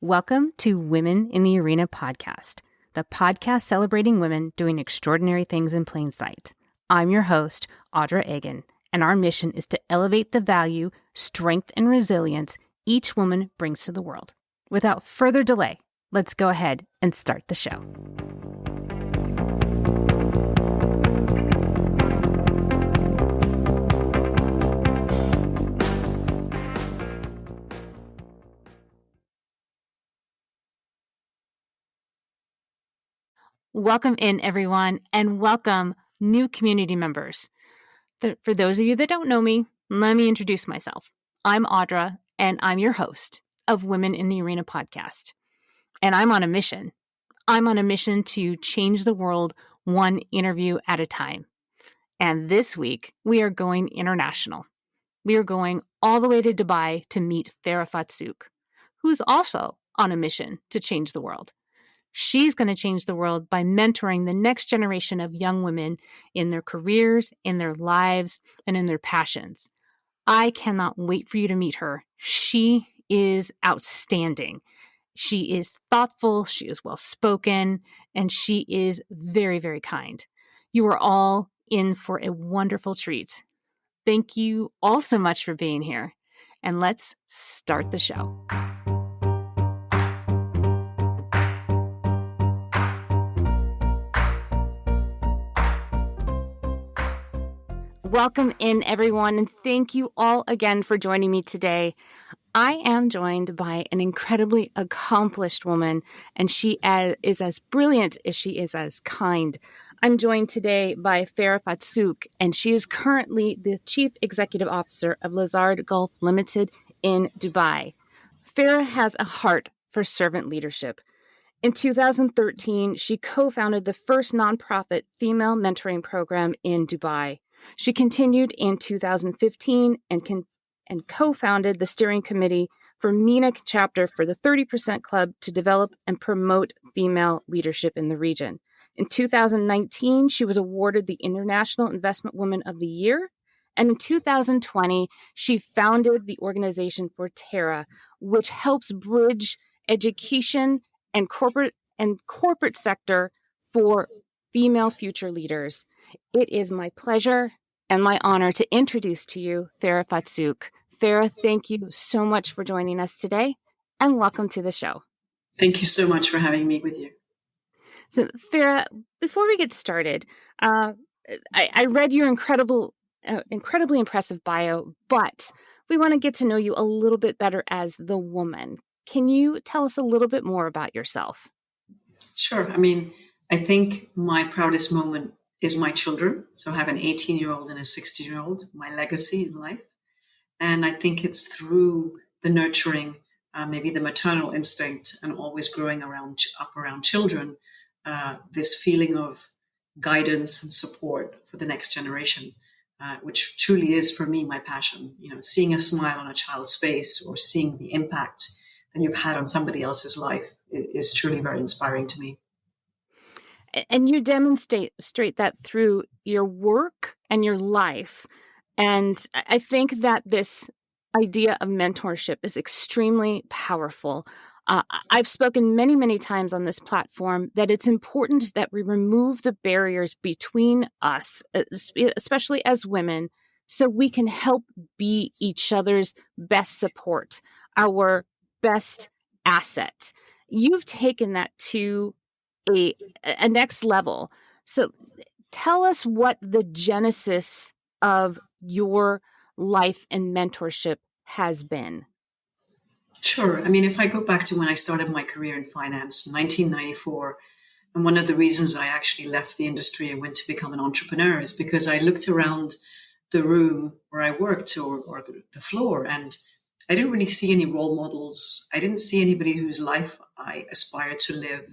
Welcome to Women in the Arena podcast, the podcast celebrating women doing extraordinary things in plain sight. I'm your host, Audra Egan, and our mission is to elevate the value, strength, and resilience each woman brings to the world. Without further delay, let's go ahead and start the show. Welcome in, everyone, and welcome new community members. For those of you that don't know me, let me introduce myself. I'm Audra, and I'm your host of Women in the Arena podcast. And I'm on a mission. I'm on a mission to change the world one interview at a time. And this week, we are going international. We are going all the way to Dubai to meet Farah Foustok, who's also on a mission to change the world. She's going to change the world by mentoring the next generation of young women in their careers, in their lives, and in their passions. I cannot wait for you to meet her. She is outstanding. She is thoughtful, she is well-spoken, and she is very, very kind. You are all in for a wonderful treat. Thank you all so much for being here, and let's start the show. Welcome in, everyone, and thank you all again for joining me today. I am joined by an incredibly accomplished woman, and she is as brilliant as she is as kind. I'm joined today by Farah Foustok, and she is currently the Chief Executive Officer of Lazard Gulf Limited in Dubai. Farah has a heart for servant leadership. In 2013, she co-founded the first nonprofit female mentoring program in Dubai. She continued in 2015 and co-founded the steering committee for MENA chapter for the 30% Club to develop and promote female leadership in the region. In 2019, she was awarded the International Investment Woman of the Year. And in 2020, she founded the organization for Terra, which helps bridge education and corporate sector for female future leaders. It is my pleasure and my honor to introduce to you Farah Foustok. Farah, thank you so much for joining us today, and welcome to the show. Thank you so much for having me with you. So, Farah, before we get started, I read your incredibly impressive bio, but we want to get to know you a little bit better as the woman. Can you tell us a little bit more about yourself? Sure. I think my proudest moment is my children. So I have an 18-year-old and a 16-year-old, my legacy in life. And I think it's through the nurturing, maybe the maternal instinct, and always growing up around children, this feeling of guidance and support for the next generation, which truly is for me my passion. Seeing a smile on a child's face or seeing the impact that you've had on somebody else's life is truly very inspiring to me. And you demonstrate that through your work and your life. And I think that this idea of mentorship is extremely powerful. I've spoken many, many times on this platform that it's important that we remove the barriers between us, especially as women, so we can help be each other's best support, our best asset. You've taken that to a next level. So tell us what the genesis of your life and mentorship has been. Sure. If I go back to when I started my career in finance in 1994, and one of the reasons I actually left the industry and went to become an entrepreneur is because I looked around the room where I worked or the floor, and I didn't really see any role models. I didn't see anybody whose life I aspired to live.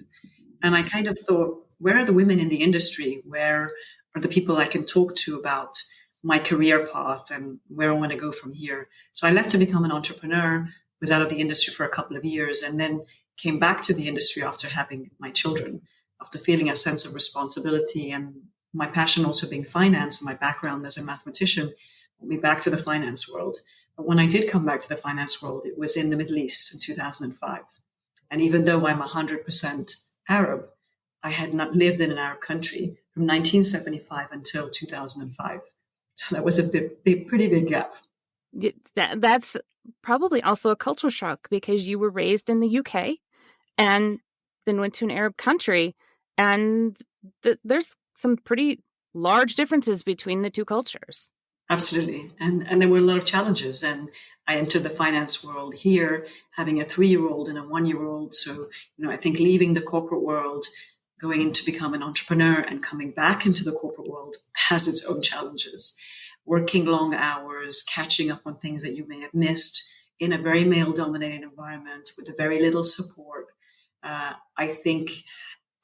And I kind of thought, where are the women in the industry? Where are the people I can talk to about my career path and where I want to go from here? So I left to become an entrepreneur, was out of the industry for a couple of years, and then came back to the industry after having my children, after feeling a sense of responsibility and my passion also being finance and my background as a mathematician, brought me back to the finance world. But when I did come back to the finance world, it was in the Middle East in 2005. And even though I'm 100% Arab, I had not lived in an Arab country from 1975 until 2005. So that was a pretty big gap. That's probably also a cultural shock because you were raised in the UK and then went to an Arab country. And there's some pretty large differences between the two cultures. Absolutely. And there were a lot of challenges. And I entered the finance world here, having a 3-year-old and a 1-year-old. So, I think leaving the corporate world, going in to become an entrepreneur and coming back into the corporate world has its own challenges. Working long hours, catching up on things that you may have missed in a very male-dominated environment with very little support. I think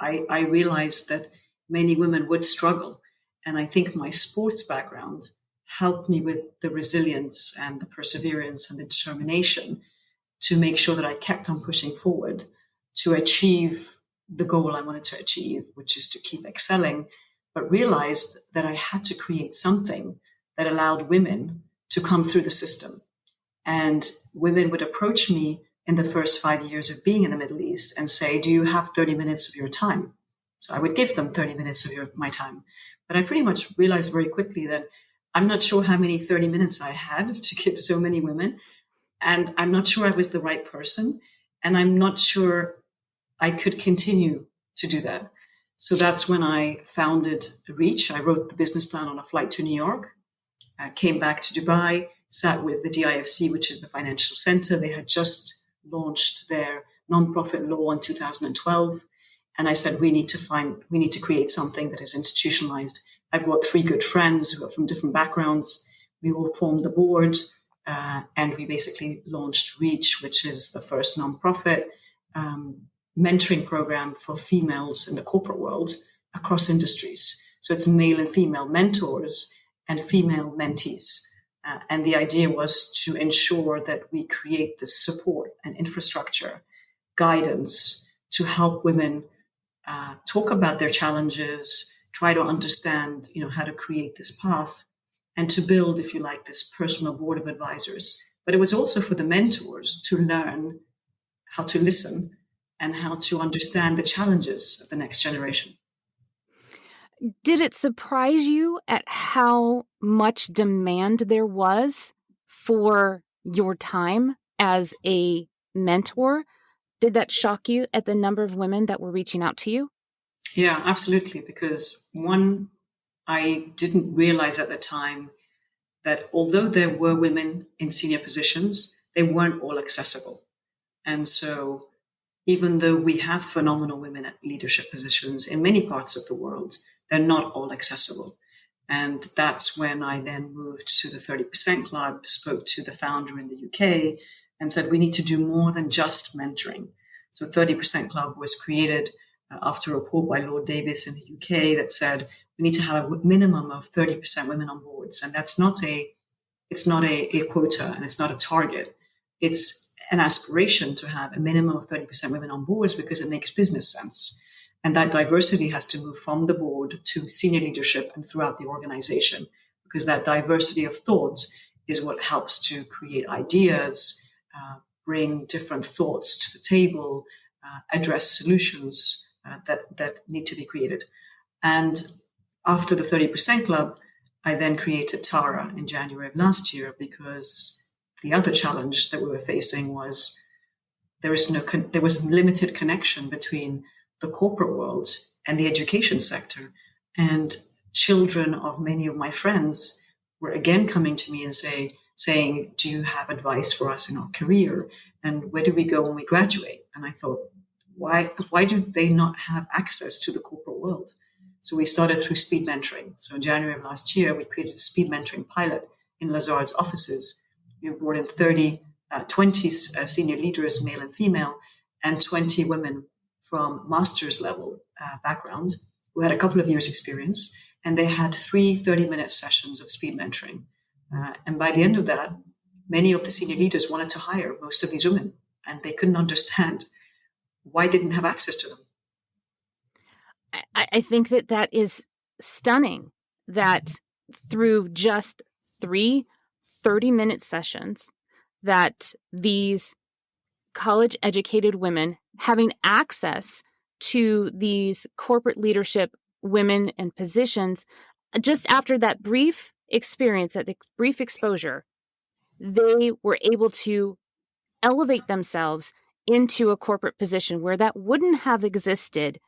I realized that many women would struggle. And I think my sports background helped me with the resilience and the perseverance and the determination to make sure that I kept on pushing forward to achieve the goal I wanted to achieve, which is to keep excelling, but realized that I had to create something that allowed women to come through the system. And women would approach me in the first 5 years of being in the Middle East and say, do you have 30 minutes of your time? So I would give them 30 minutes of my time. But I pretty much realized very quickly that I'm not sure how many 30 minutes I had to give so many women. And I'm not sure I was the right person. And I'm not sure I could continue to do that. So that's when I founded Reach. I wrote the business plan on a flight to New York. I came back to Dubai, sat with the DIFC, which is the financial center. They had just launched their nonprofit law in 2012. And I said, we need to create something that is institutionalized. I brought 3 good friends who are from different backgrounds. We all formed the board, and we basically launched Reach, which is the first nonprofit mentoring program for females in the corporate world across industries. So it's male and female mentors and female mentees. And the idea was to ensure that we create the support and infrastructure, guidance to help women talk about their challenges, try to understand, how to create this path, and to build, if you like, this personal board of advisors. But it was also for the mentors to learn how to listen and how to understand the challenges of the next generation. Did it surprise you at how much demand there was for your time as a mentor? Did that shock you at the number of women that were reaching out to you? Yeah, absolutely. Because one, I didn't realize at the time that although there were women in senior positions, they weren't all accessible. And so even though we have phenomenal women at leadership positions in many parts of the world, they're not all accessible. And that's when I then moved to the 30% Club, spoke to the founder in the UK and said, we need to do more than just mentoring. So 30% Club was created after a report by Lord Davis in the UK that said, we need to have a minimum of 30% women on boards. And it's not a quota and it's not a target. It's an aspiration to have a minimum of 30% women on boards because it makes business sense. And that diversity has to move from the board to senior leadership and throughout the organization, because that diversity of thought is what helps to create ideas, bring different thoughts to the table, address solutions that need to be created. And after the 30% Club, I then created Tara in January of last year, because the other challenge that we were facing was there was limited connection between the corporate world and the education sector. And children of many of my friends were again coming to me and saying, do you have advice for us in our career? And where do we go when we graduate? And I thought, why do they not have access to the corporate world? So we started through speed mentoring. So in January of last year, we created a speed mentoring pilot in Lazard's offices. We brought in 20 senior leaders, male and female, and 20 women from master's level background who had a couple of years experience. And they had 3 30-minute sessions of speed mentoring. And by the end of that, many of the senior leaders wanted to hire most of these women, and they couldn't understand why they didn't have access to them. I think that is stunning that through just 3 30-minute sessions that these college-educated women having access to these corporate leadership women and positions, just after that brief experience, that brief exposure, they were able to elevate themselves into a corporate position where that wouldn't have existed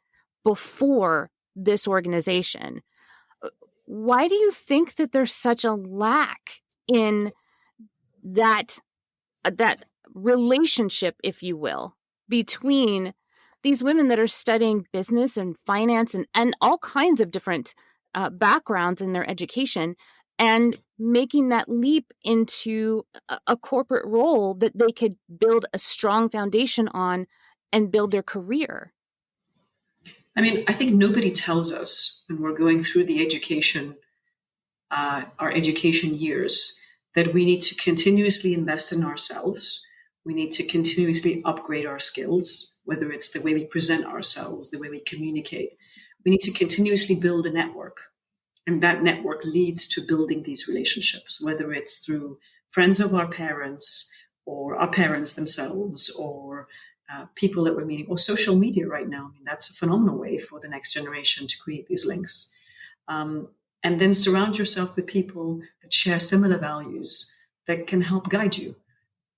before this organization. Why do you think that there's such a lack in that relationship, if you will, between these women that are studying business and finance and all kinds of different backgrounds in their education, and making that leap into a corporate role that they could build a strong foundation on and build their career? I mean, I think nobody tells us when we're going through the our education years, that we need to continuously invest in ourselves. We need to continuously upgrade our skills, whether it's the way we present ourselves, the way we communicate. We need to continuously build a network. And that network leads to building these relationships, whether it's through friends of our parents or our parents themselves, or people that we're meeting, or social media right now. I mean, that's a phenomenal way for the next generation to create these links. And then surround yourself with people that share similar values that can help guide you.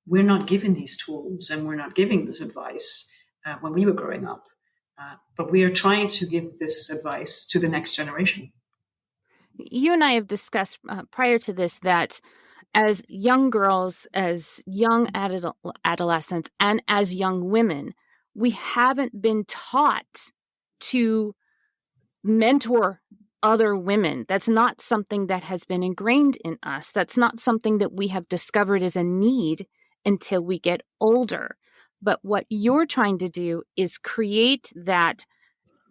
We're not given these tools and we're not giving this advice when we were growing up, but we are trying to give this advice to the next generation. You and I have discussed prior to this that as young girls, as young adolescents, and as young women, we haven't been taught to mentor other women. That's not something that has been ingrained in us. That's not something that we have discovered as a need until we get older. But what you're trying to do is create that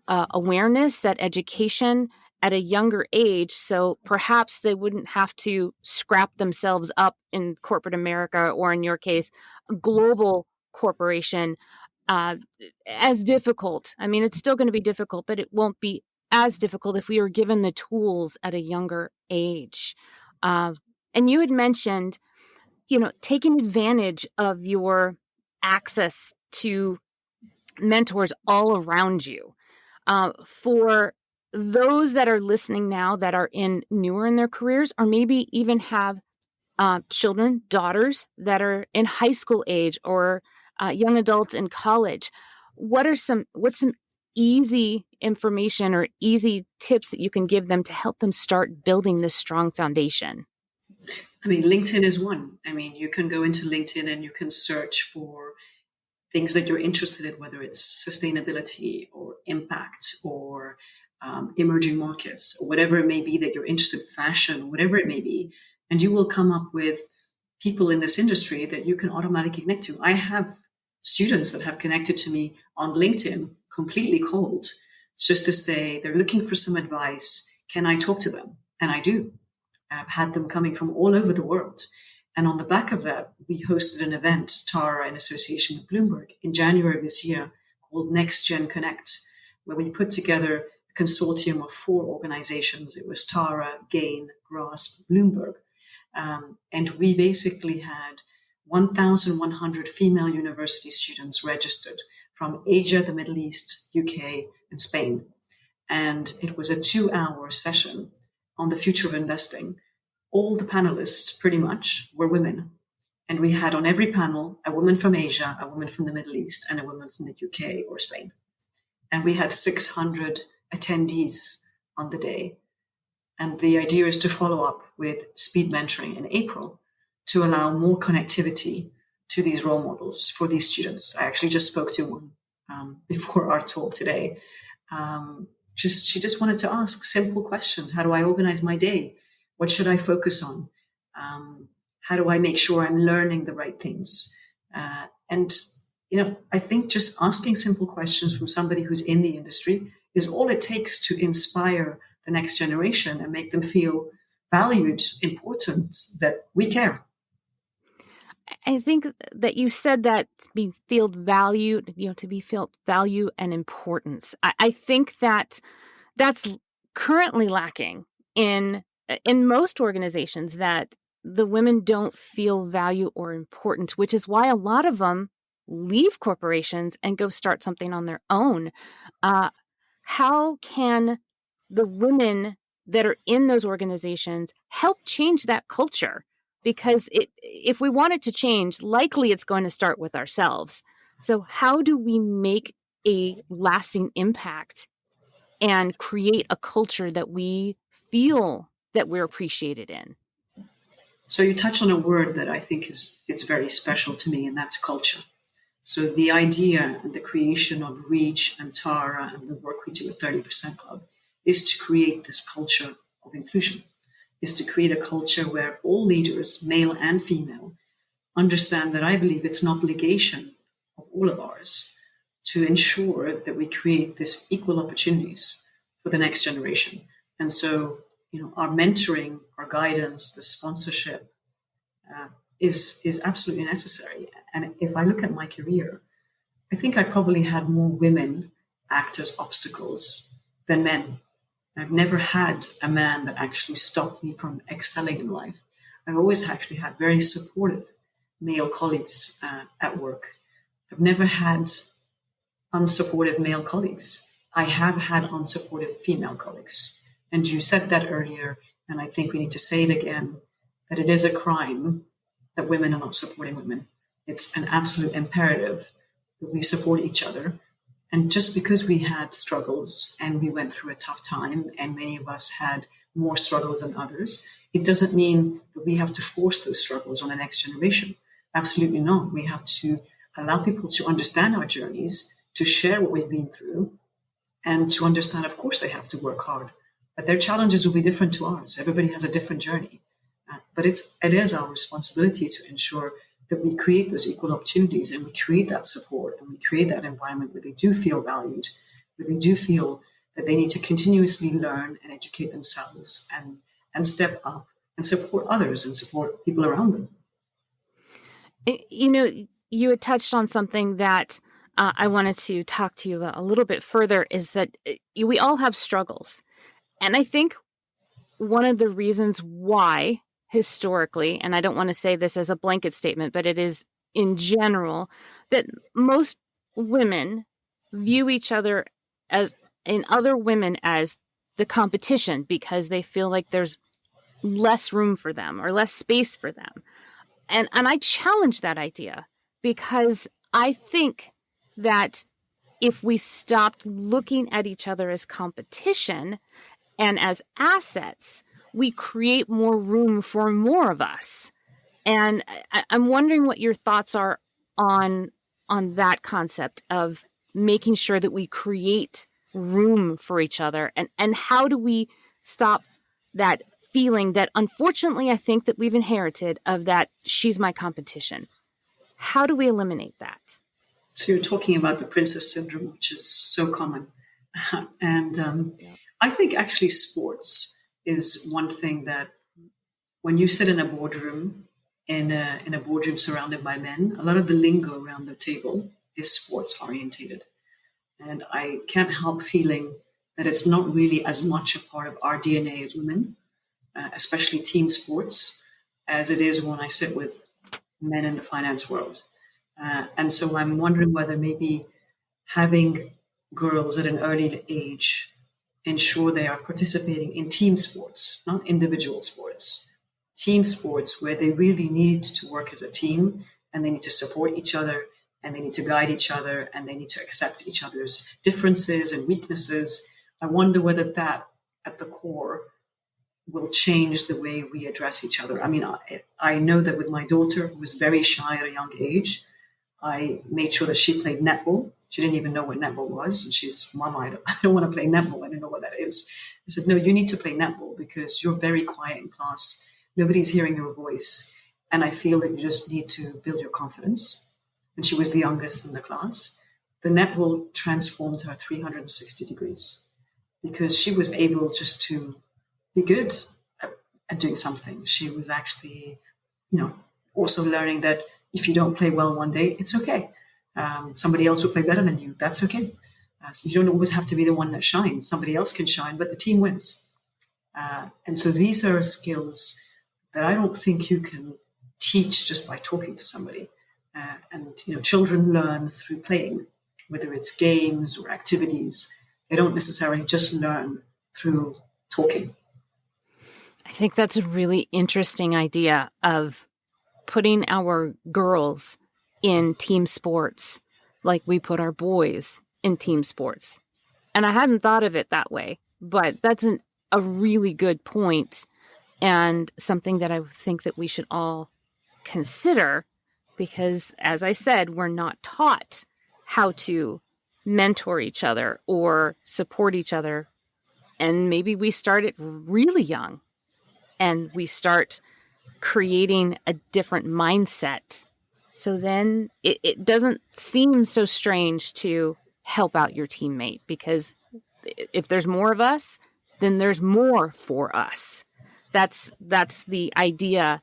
awareness, that education at a younger age, so perhaps they wouldn't have to scrap themselves up in corporate America, or in your case, a global corporation, as difficult. I mean, it's still going to be difficult, but it won't be as difficult if we were given the tools at a younger age. And you had mentioned, taking advantage of your access to mentors all around you. For those that are listening now that are newer in their careers, or maybe even have children, daughters that are in high school age, or young adults in college, what's some easy information or easy tips that you can give them to help them start building this strong foundation? I mean, LinkedIn is one. I mean, you can go into LinkedIn and you can search for things that you're interested in, whether it's sustainability or impact or emerging markets, or whatever it may be that you're interested in, fashion, whatever it may be. And you will come up with people in this industry that you can automatically connect to. I have students that have connected to me on LinkedIn completely cold, just to say they're looking for some advice. Can I talk to them? And I do. I've had them coming from all over the world. And on the back of that, we hosted an event, Tara, in association with Bloomberg, in January of this year, called Next Gen Connect, where we put together a consortium of 4 organizations. It was Tara, Gain, Grasp, Bloomberg. And we basically had 1,100 female university students registered from Asia, the Middle East, UK, and Spain. And it was a 2-hour session on the future of investing. All the panelists pretty much were women. And we had on every panel a woman from Asia, a woman from the Middle East, and a woman from the UK or Spain. And we had 600 attendees on the day. And the idea is to follow up with speed mentoring in April to allow more connectivity to these role models for these students. I actually just spoke to one before our talk today. She just wanted to ask simple questions. How do I organize my day? What should I focus on? How do I make sure I'm learning the right things? And I think just asking simple questions from somebody who's in the industry is all it takes to inspire the next generation and make them feel valued, important, that we care. I think that you said that to be felt valued, to be felt value and importance. I think that that's currently lacking in most organizations, that the women don't feel value or importance, which is why a lot of them leave corporations and go start something on their own. How can the women that are in those organizations help change that culture? Because if we want it to change, likely it's going to start with ourselves. So how do we make a lasting impact and create a culture that we feel that we're appreciated in? So you touch on a word that I think it's very special to me, and that's culture. So the idea and the creation of Reach and Tara and the work we do at 30% Club is to create this culture of inclusion, is to create a culture where all leaders, male and female, understand that I believe it's an obligation of all of ours to ensure that we create this equal opportunities for the next generation. And so, our mentoring, our guidance, the sponsorship is absolutely necessary. And if I look at my career, I think I probably had more women act as obstacles than men. I've never had a man that actually stopped me from excelling in life. I've always actually had very supportive male colleagues at work. I've never had unsupportive male colleagues. I have had unsupportive female colleagues. And you said that earlier, and I think we need to say it again, that it is a crime that women are not supporting women. It's an absolute imperative that we support each other. And just because we had struggles and we went through a tough time, and many of us had more struggles than others, it doesn't mean that we have to force those struggles on the next generation. Absolutely not. We have to allow people to understand our journeys, to share what we've been through, and to understand, of course, they have to work hard. But their challenges will be different to ours. Everybody has a different journey. But it is our responsibility to ensure that we create those equal opportunities, and we create that support, and we create that environment where they do feel valued, where they do feel that they need to continuously learn and educate themselves and step up and support others and support people around them. You had touched on something that I wanted to talk to you about a little bit further, is that we all have struggles. And I think one of the reasons why historically, and I don't want to say this as a blanket statement, but it is in general, that most women view each other and other women as the competition, because they feel like there's less room for them or less space for them. And I challenge that idea, because I think that if we stopped looking at each other as competition and as assets, we create more room for more of us. And I'm wondering what your thoughts are on that concept of making sure that we create room for each other, and how do we stop that feeling that, unfortunately, I think that we've inherited, of that she's my competition. How do we eliminate that? So you're talking about the princess syndrome, which is so common. And I think actually sports is one thing that, when you sit in a boardroom, in a boardroom surrounded by men, a lot of the lingo around the table is sports orientated. And I can't help feeling that it's not really as much a part of our DNA as women, especially team sports, as it is when I sit with men in the finance world. And so I'm wondering whether maybe having girls at an early age ensure they are participating in team sports, not individual sports, team sports where they really need to work as a team, and they need to support each other, and they need to guide each other, and they need to accept each other's differences and weaknesses. I wonder whether that at the core will change the way we address each other. I mean, I know that with my daughter, who was very shy at a young age, I made sure that she played netball. She didn't even know what netball was. And she's, Mom, I don't want to play netball. I don't know what that is. I said, no, you need to play netball because you're very quiet in class. Nobody's hearing your voice. And I feel that you just need to build your confidence. And she was the youngest in the class. The netball transformed her 360 degrees because she was able just to be good at doing something. She was actually, also learning that if you don't play well one day, it's okay. Somebody else will play better than you. That's okay. So you don't always have to be the one that shines. Somebody else can shine, but the team wins. And so these are skills that I don't think you can teach just by talking to somebody. And children learn through playing, whether it's games or activities. They don't necessarily just learn through talking. I think that's a really interesting idea of putting our girls in team sports like we put our boys in team sports. And I hadn't thought of it that way, but that's a really good point and something that I think that we should all consider because, as I said, we're not taught how to mentor each other or support each other. And maybe we start it really young and we start creating a different mindset. So then it doesn't seem so strange to help out your teammate because if there's more of us, then there's more for us. That's the idea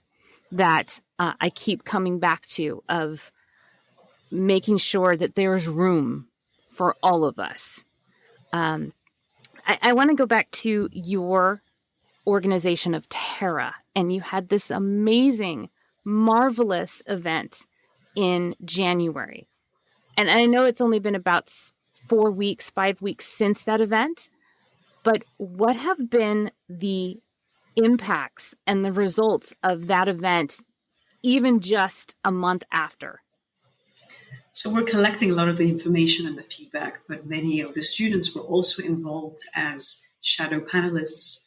that I keep coming back to of making sure that there's room for all of us. I want to go back to your organization of Terra, and you had this amazing, marvelous event in January. And I know it's only been about 4 weeks, 5 weeks since that event, but what have been the impacts and the results of that event, even just a month after? So we're collecting a lot of the information and the feedback, but many of the students were also involved as shadow panelists.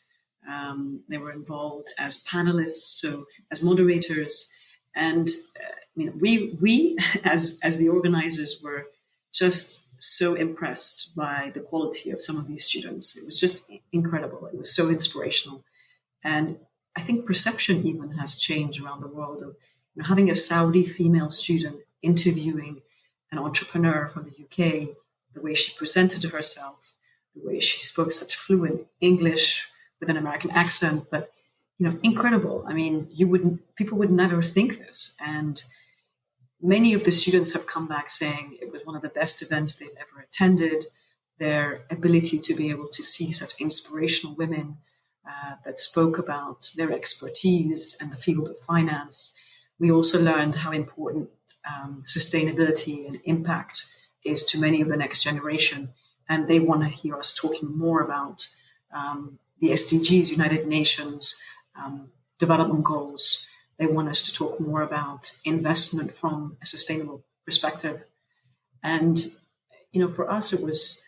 They were involved as panelists, so as moderators. And we as the organizers were just so impressed by the quality of some of these students. It was just incredible. It was so inspirational. And I think perception even has changed around the world of having a Saudi female student interviewing an entrepreneur from the UK, the way she presented herself, the way she spoke such fluent English with an American accent, but incredible. I mean, people would never think this. And many of the students have come back saying it was one of the best events they've ever attended. Their ability to be able to see such inspirational women that spoke about their expertise and the field of finance. We also learned how important sustainability and impact is to many of the next generation. And they want to hear us talking more about the SDGs, United Nations, development goals. They want us to talk more about investment from a sustainable perspective. And, for us, it was,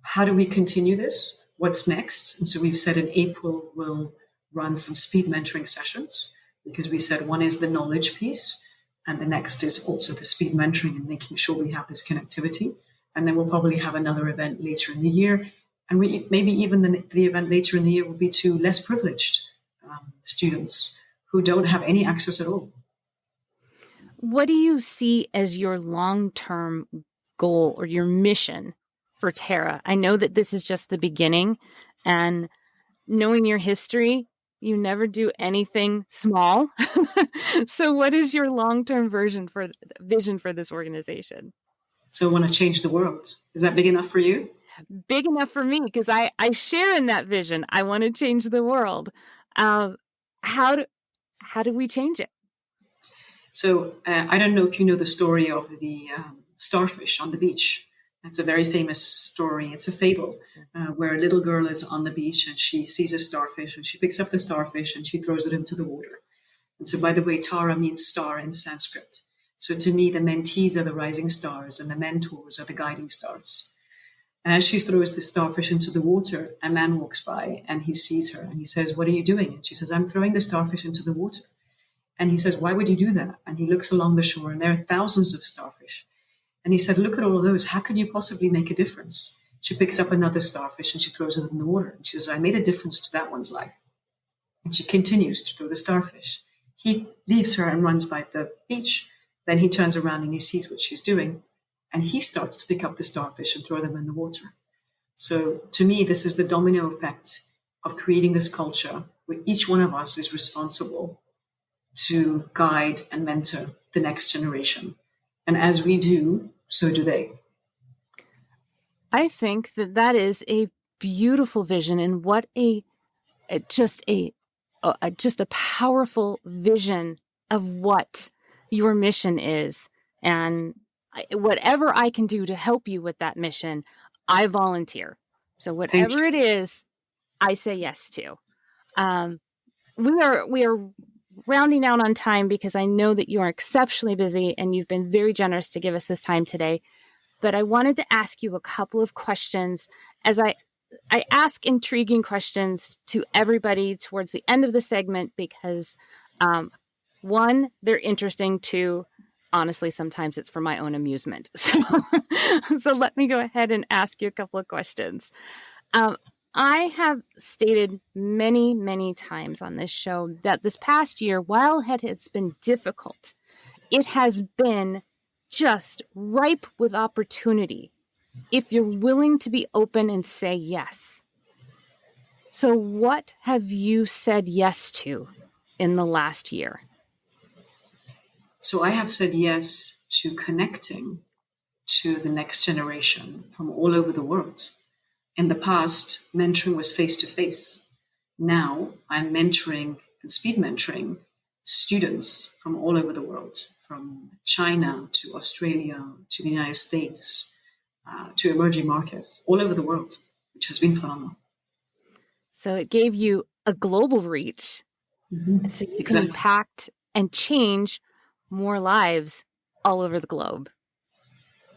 how do we continue this? What's next? And so we've said in April, we'll run some speed mentoring sessions because we said one is the knowledge piece and the next is also the speed mentoring and making sure we have this connectivity. And then we'll probably have another event later in the year. And maybe even the event later in the year will be to less privileged students who don't have any access at all. What do you see as your long-term goal or your mission for Terra? I know that this is just the beginning, and knowing your history, you never do anything small. So what is your long-term vision for this organization? So I want to change the world. Is that big enough for you? Big enough for me, because I share in that vision. I want to change the world. How do we change it? So I don't know if you know the story of the starfish on the beach. That's a very famous story. It's a fable where a little girl is on the beach and she sees a starfish and she picks up the starfish and she throws it into the water. And so, by the way, Tara means star in Sanskrit. So to me, the mentees are the rising stars and the mentors are the guiding stars. And as she throws the starfish into the water, a man walks by and he sees her and he says, "What are you doing?" And she says, "I'm throwing the starfish into the water." And he says, "Why would you do that?" And he looks along the shore and there are thousands of starfish. And he said, "Look at all of those. How could you possibly make a difference?" She picks up another starfish and she throws it in the water. And she says, "I made a difference to that one's life." And she continues to throw the starfish. He leaves her and runs by the beach. Then he turns around and he sees what she's doing. And he starts to pick up the starfish and throw them in the water. So to me, this is the domino effect of creating this culture where each one of us is responsible to guide and mentor the next generation. And as we do, so do they. I think that is a beautiful vision, and what just a powerful vision of what your mission is. And whatever I can do to help you with that mission, I volunteer. So Thank whatever you. it is, I say yes to. We are rounding out on time because I know that you are exceptionally busy and you've been very generous to give us this time today. But I wanted to ask you a couple of questions as I ask intriguing questions to everybody towards the end of the segment because, one, they're interesting. Two, honestly, sometimes it's for my own amusement. So let me go ahead and ask you a couple of questions. I have stated many, many times on this show that this past year, while it has been difficult, it has been just ripe with opportunity if you're willing to be open and say yes. So what have you said yes to in the last year? So I have said yes to connecting to the next generation from all over the world. In the past, mentoring was face to face. Now I'm mentoring and speed mentoring students from all over the world, from China to Australia to the United States to emerging markets all over the world, which has been phenomenal. So it gave you a global reach. Mm-hmm. So you can Exactly. impact and change more lives all over the globe.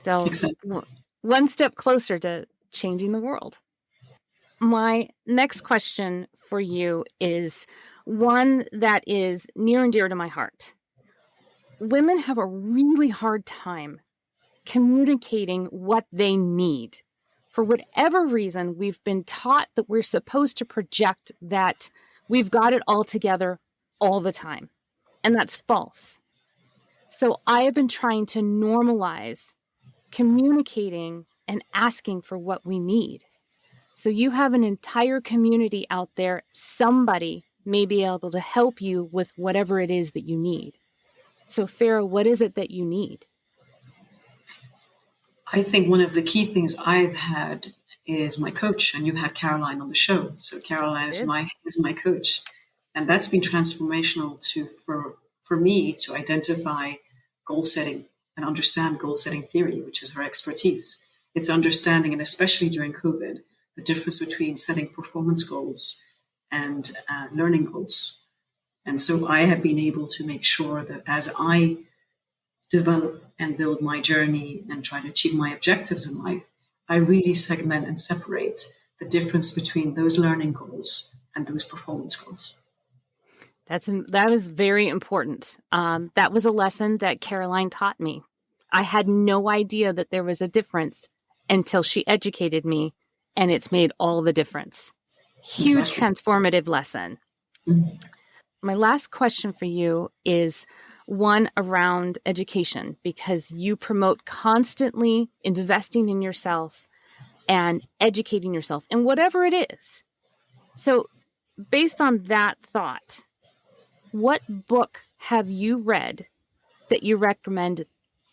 So Exactly. one step closer to changing the world. My next question for you is one that is near and dear to my heart. Women have a really hard time communicating what they need. For whatever reason, we've been taught that we're supposed to project that we've got it all together all the time. And that's false. So I have been trying to normalize communicating and asking for what we need. So you have an entire community out there. Somebody may be able to help you with whatever it is that you need. So Farah, what is it that you need? I think one of the key things I've had is my coach, and you've had Caroline on the show. So Caroline is my coach, and that's been transformational for me to identify goal setting and understand goal setting theory, which is her expertise. It's understanding, and especially during COVID, the difference between setting performance goals and learning goals. And so I have been able to make sure that as I develop and build my journey and try to achieve my objectives in life, I really segment and separate the difference between those learning goals and those performance goals. That was very important. That was a lesson that Caroline taught me. I had no idea that there was a difference until she educated me, and it's made all the difference. Huge Exactly. transformative lesson. Mm-hmm. My last question for you is one around education, because you promote constantly investing in yourself and educating yourself in whatever it is. So based on that thought, what book have you read that you recommend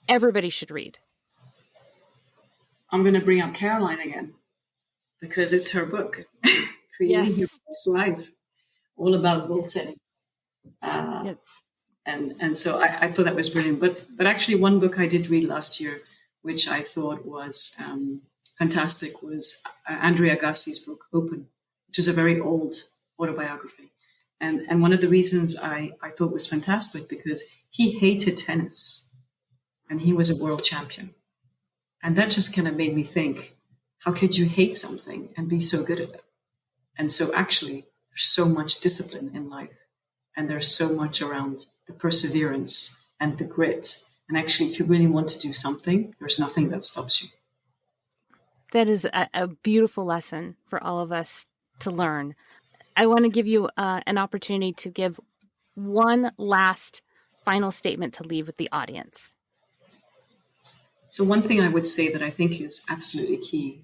everybody should read? I'm going to bring up Caroline again because it's her book, Creating Your Best Life, all about goal setting. Yes. And so I thought that was brilliant. But actually, one book I did read last year, which I thought was fantastic, was Andre Agassi's book, Open, which is a very old autobiography. And one of the reasons I thought was fantastic because he hated tennis and he was a world champion. And that just kind of made me think, how could you hate something and be so good at it? And so actually, there's so much discipline in life. And there's so much around the perseverance and the grit. And actually, if you really want to do something, there's nothing that stops you. That is a beautiful lesson for all of us to learn. I want to give you an opportunity to give one last final statement to leave with the audience. So one thing I would say that I think is absolutely key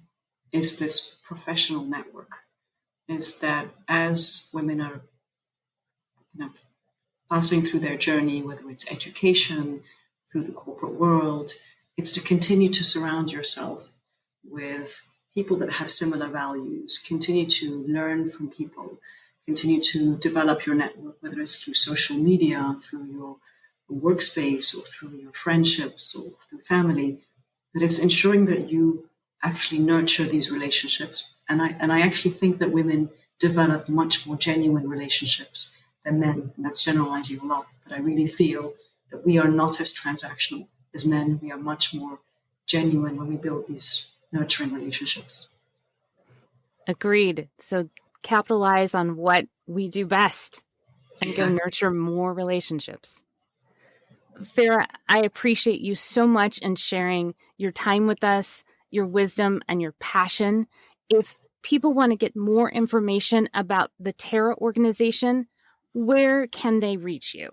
is this professional network, is that as women are passing through their journey, whether it's education, through the corporate world, it's to continue to surround yourself with people that have similar values, continue to learn from people, continue to develop your network, whether it's through social media, through your a workspace or through your friendships or through family, but it's ensuring that you actually nurture these relationships. And I actually think that women develop much more genuine relationships than men. And that's generalizing a lot, but I really feel that we are not as transactional as men. We are much more genuine when we build these nurturing relationships. Agreed. So capitalize on what we do best and Exactly. go nurture more relationships. Farah, I appreciate you so much in sharing your time with us, your wisdom, and your passion. If people want to get more information about the Terra organization, where can they reach you?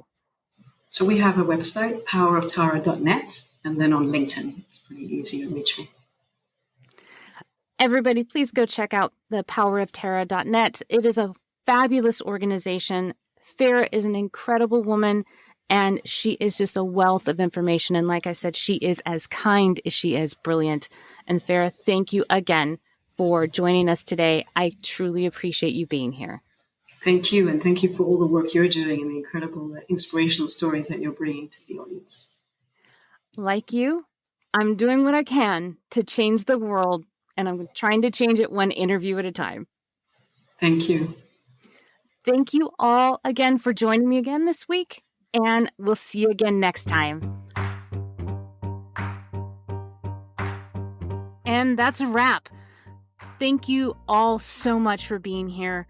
So we have a website, poweroftara.net, and then on LinkedIn. It's pretty easy to reach me. Everybody, please go check out the poweroftara.net. It is a fabulous organization. Farah is an incredible woman, and she is just a wealth of information. And like I said, she is as kind as she is brilliant. And Farah, thank you again for joining us today. I truly appreciate you being here. Thank you. And thank you for all the work you're doing and the incredible inspirational stories that you're bringing to the audience. Like you, I'm doing what I can to change the world, and I'm trying to change it one interview at a time. Thank you. Thank you all again for joining me again this week, and we'll see you again next time. And that's a wrap. Thank you all so much for being here.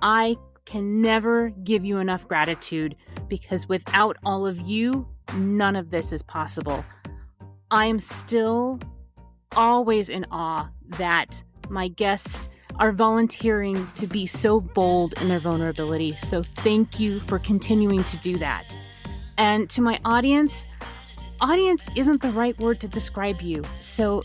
I can never give you enough gratitude because without all of you, none of this is possible. I am still always in awe that my guests are volunteering to be so bold in their vulnerability. So thank you for continuing to do that. And to my audience isn't the right word to describe you. So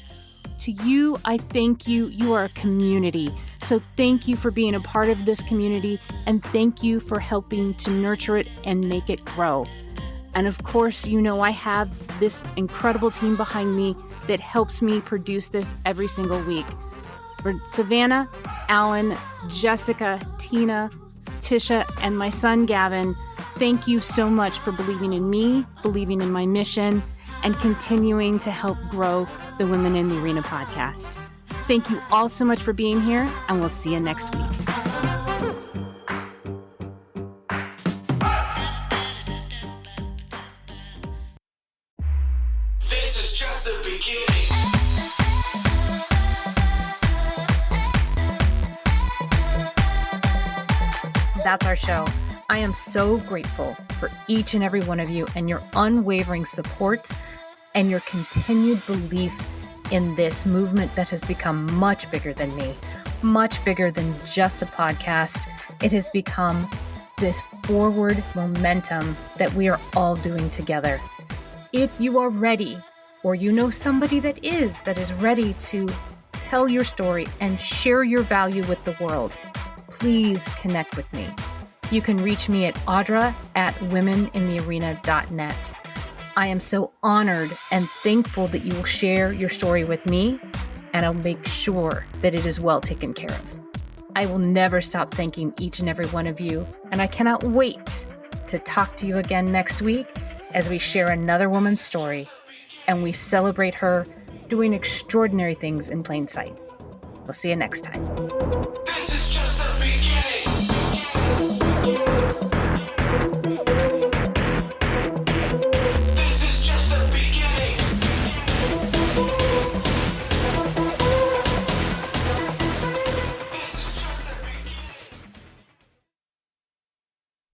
to you, I thank you. You are a community. So thank you for being a part of this community, and thank you for helping to nurture it and make it grow. And of course, you know I have this incredible team behind me that helps me produce this every single week. For Savannah, Alan, Jessica, Tina, Tisha, and my son Gavin, thank you so much for believing in me, believing in my mission, and continuing to help grow the Women in the Arena podcast. Thank you all so much for being here, and we'll see you next week. This is just the beginning. That's our show. I am so grateful for each and every one of you and your unwavering support and your continued belief in this movement that has become much bigger than me, much bigger than just a podcast. It has become this forward momentum that we are all doing together. If you are ready, or you know somebody that is ready to tell your story and share your value with the world, please connect with me. You can reach me at audra@womeninthearena.net. I am so honored and thankful that you will share your story with me, and I'll make sure that it is well taken care of. I will never stop thanking each and every one of you, and I cannot wait to talk to you again next week as we share another woman's story and we celebrate her doing extraordinary things in plain sight. We'll see you next time. This is just the beginning.